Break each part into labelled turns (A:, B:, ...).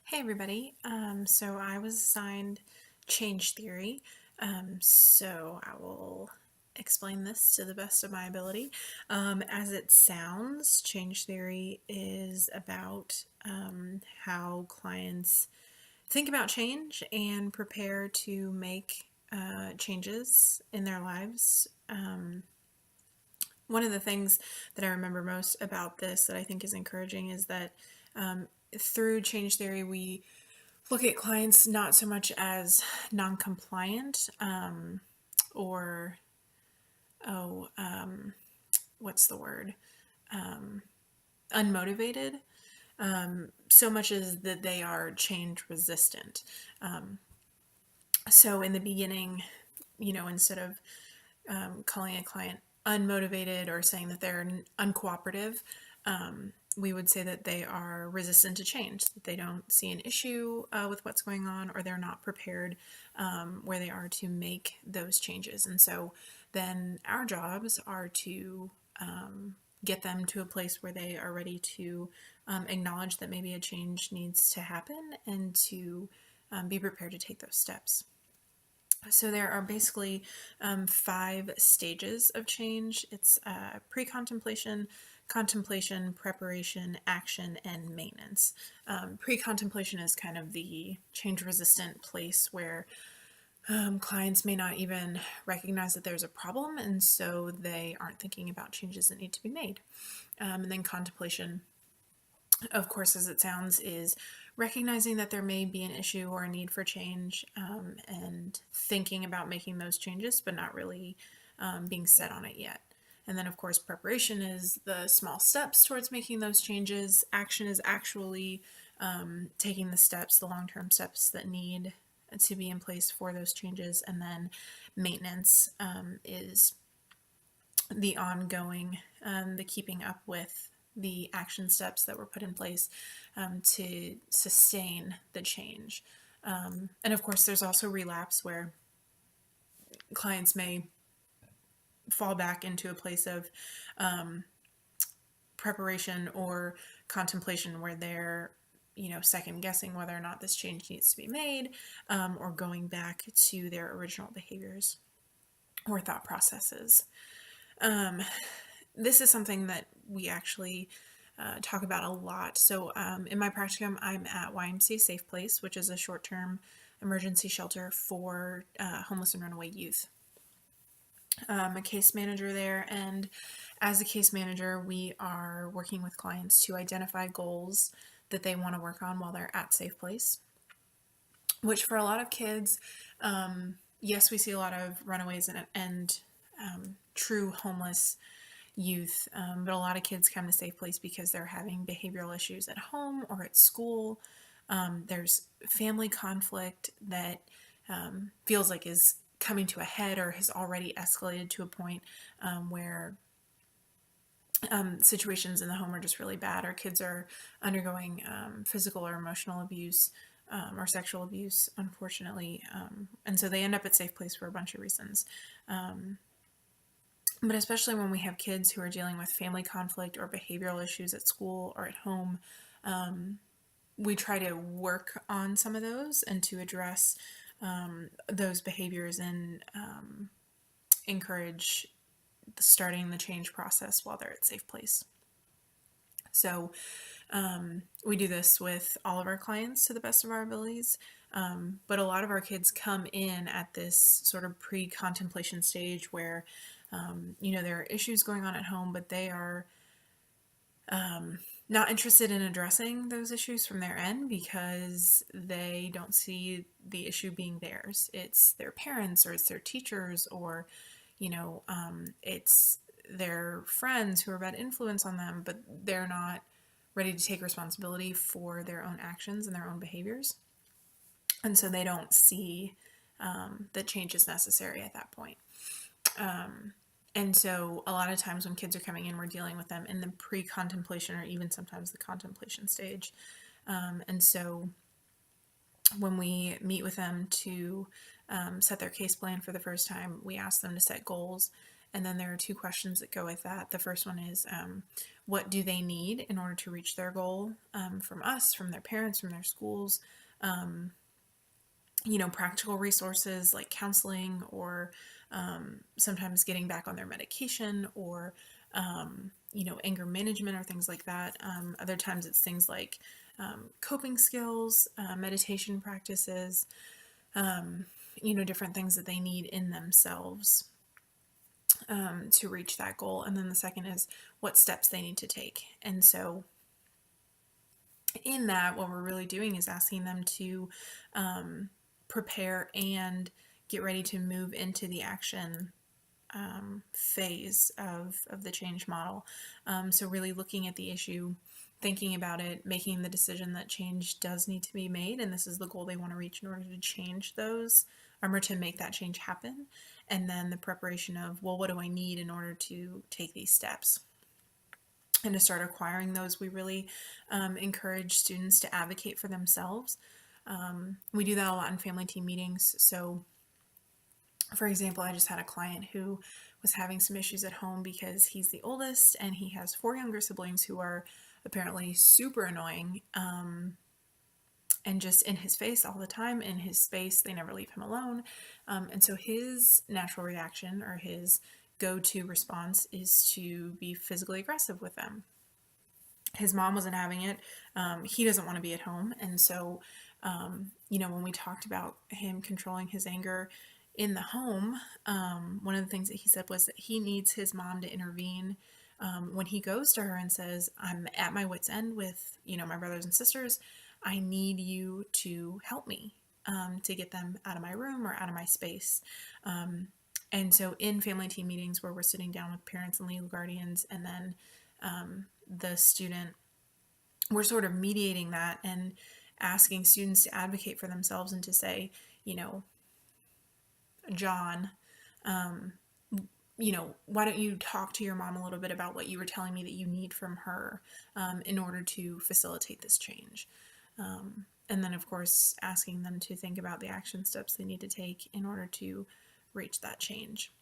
A: Hey everybody. So I was assigned change theory. So I will explain this to the best of my ability. As it sounds, change theory is about how clients think about change and prepare to make changes in their lives. One of the things that I remember most about this that I think is encouraging is that through change theory, we look at clients not so much as non-compliant or oh what's the word unmotivated, so much as that they are change resistant. So in the beginning, instead of calling a client unmotivated or saying that they're uncooperative, we would say that they are resistant to change, that they don't see an issue with what's going on, or they're not prepared where they are to make those changes. And so then our jobs are to get them to a place where they are ready to acknowledge that maybe a change needs to happen and to be prepared to take those steps. So there are basically 5 stages of change. It's pre-contemplation, contemplation, preparation, action, and maintenance. Pre-contemplation is kind of the change-resistant place where clients may not even recognize that there's a problem, and so they aren't thinking about changes that need to be made. And then contemplation, of course, as it sounds, is recognizing that there may be an issue or a need for change, and thinking about making those changes, but not really being set on it yet. And then, of course, preparation is the small steps towards making those changes. Action is actually taking the steps, the long term steps that need to be in place for those changes. And then maintenance is the ongoing, the keeping up with the action steps that were put in place to sustain the change. And of course, there's also relapse where clients may fall back into a place of preparation or contemplation where they're second guessing whether or not this change needs to be made, or going back to their original behaviors or thought processes. This is something that we actually talk about a lot. So in my practicum, I'm at YMCA Safe Place, which is a short-term emergency shelter for homeless and runaway youth. I'm a case manager there, and as a case manager, we are working with clients to identify goals that they want to work on while they're at Safe Place, which for a lot of kids, yes, we see a lot of runaways and true homeless youth, but a lot of kids come to Safe Place because they're having behavioral issues at home or at school. There's family conflict that feels like is coming to a head or has already escalated to a point where situations in the home are just really bad, or kids are undergoing physical or emotional abuse, or sexual abuse, unfortunately. And so they end up at Safe Place for a bunch of reasons. But especially when we have kids who are dealing with family conflict or behavioral issues at school or at home, we try to work on some of those and to address those behaviors and encourage starting the change process while they're at Safe Place. So we do this with all of our clients to the best of our abilities, but a lot of our kids come in at this sort of pre-contemplation stage where there are issues going on at home, but they are not interested in addressing those issues from their end because they don't see the issue being theirs. It's their parents, or it's their teachers, or it's their friends who are a bad influence on them, but they're not ready to take responsibility for their own actions and their own behaviors. And so they don't see that change is necessary at that point. And so a lot of times when kids are coming in, we're dealing with them in the pre-contemplation or even sometimes the contemplation stage. And so when we meet with them to set their case plan for the first time, we ask them to set goals. And then there are 2 questions that go with that. The first one is, what do they need in order to reach their goal, from us, from their parents, from their schools, practical resources like counseling, or sometimes getting back on their medication, or anger management or things like that. Other times it's things like coping skills, meditation practices, different things that they need in themselves to reach that goal. And then the second is what steps they need to take. And so in that, what we're really doing is asking them to prepare and get ready to move into the action phase of the change model. So really looking at the issue, thinking about it, making the decision that change does need to be made, and this is the goal they want to reach in order to change those, or to make that change happen. And then the preparation of, well, what do I need in order to take these steps? And to start acquiring those, we really encourage students to advocate for themselves. We do that a lot in family team meetings. So for example, I just had a client who was having some issues at home because he's the oldest and he has 4 younger siblings who are apparently super annoying, and just in his face all the time, in his space. They never leave him alone. And so his natural reaction, or his go-to response, is to be physically aggressive with them. His mom wasn't having it. He doesn't want to be at home. And so, when we talked about him controlling his anger in the home, one of the things that he said was that he needs his mom to intervene when he goes to her and says, I'm at my wit's end with, my brothers and sisters. I need you to help me to get them out of my room or out of my space. And so in family team meetings where we're sitting down with parents and legal guardians, and then the student, we're sort of mediating that and asking students to advocate for themselves and to say, John, why don't you talk to your mom a little bit about what you were telling me that you need from her in order to facilitate this change. And then, of course, asking them to think about the action steps they need to take in order to reach that change.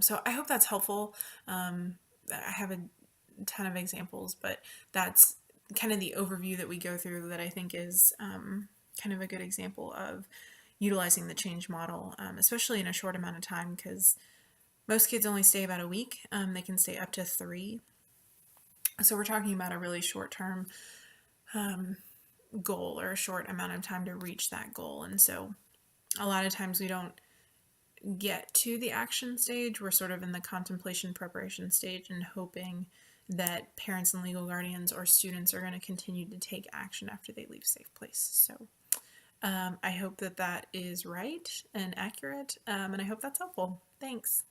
A: So I hope that's helpful. I have a ton of examples, but that's kind of the overview that we go through that I think is kind of a good example of utilizing the change model, especially in a short amount of time, because most kids only stay about a week. They can stay up to 3. So we're talking about a really short-term goal, or a short amount of time to reach that goal. And so a lot of times we don't get to the action stage. We're sort of in the contemplation preparation stage and hoping that parents and legal guardians or students are going to continue to take action after they leave safe place. So I hope that is right and accurate, and I hope that's helpful. Thanks.